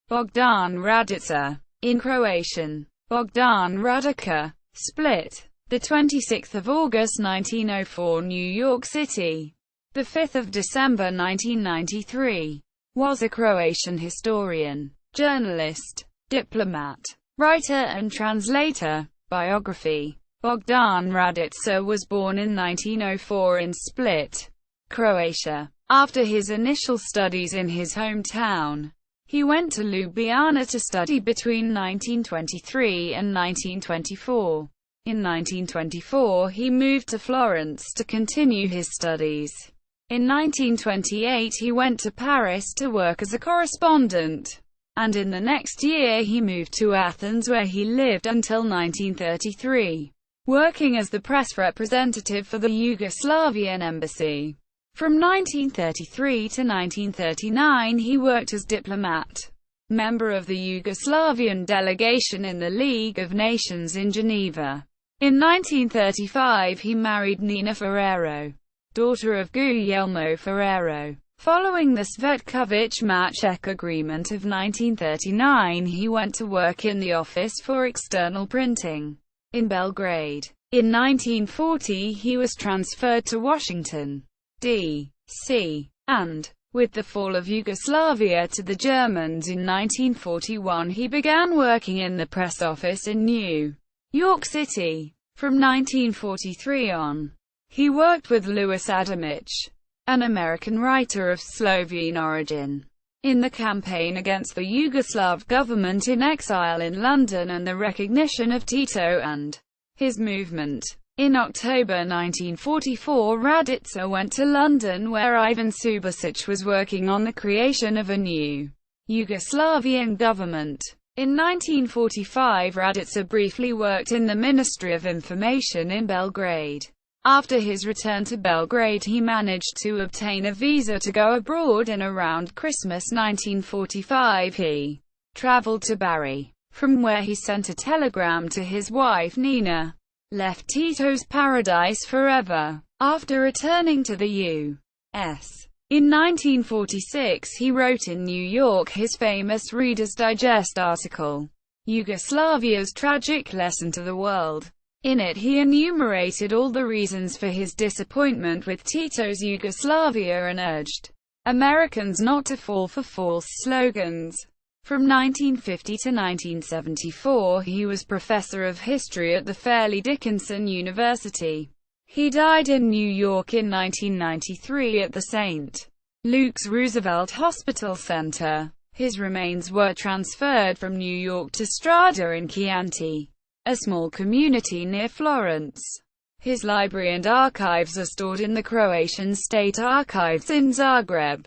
Bogdan Raditsa. In Croatian, Bogdan Radica. Split. 26 August 1904, New York City. 5 December 1993. Was a Croatian historian, journalist, diplomat, writer and translator. Biography. Bogdan Raditsa was born in 1904 in Split, Croatia. After his initial studies in his hometown, he went to Ljubljana to study between 1923 and 1924. In 1924 he moved to Florence to continue his studies. In 1928 he went to Paris to work as a correspondent, and in the next year he moved to Athens where he lived until 1933, working as the press representative for the Yugoslavian embassy. From 1933 to 1939 he worked as diplomat, member of the Yugoslavian delegation in the League of Nations in Geneva. In 1935 he married Nina Ferrero, daughter of Guglielmo Ferrero. Following the Cvetković-Maček Agreement of 1939 he went to work in the Office for External Printing in Belgrade. In 1940 he was transferred to Washington, D.C., and, with the fall of Yugoslavia to the Germans in 1941 he began working in the press office in New York City. From 1943 on, he worked with Louis Adamic, an American writer of Slovene origin, in the campaign against the Yugoslav government in exile in London and the recognition of Tito and his movement. In October 1944 Raditsa went to London where Ivan Subasic was working on the creation of a new Yugoslavian government. In 1945 Raditsa briefly worked in the Ministry of Information in Belgrade. After his return to Belgrade he managed to obtain a visa to go abroad, and around Christmas 1945 he traveled to Bari, from where he sent a telegram to his wife Nina. Left Tito's paradise forever. After returning to the U.S. in 1946 he wrote in New York his famous Reader's Digest article, Yugoslavia's Tragic Lesson to the World. In it he enumerated all the reasons for his disappointment with Tito's Yugoslavia and urged Americans not to fall for false slogans. From 1950 to 1974 he was professor of history at the Fairleigh Dickinson University. He died in New York in 1993 at the St. Luke's Roosevelt Hospital Center. His remains were transferred from New York to Strada in Chianti, a small community near Florence. His library and archives are stored in the Croatian State Archives in Zagreb.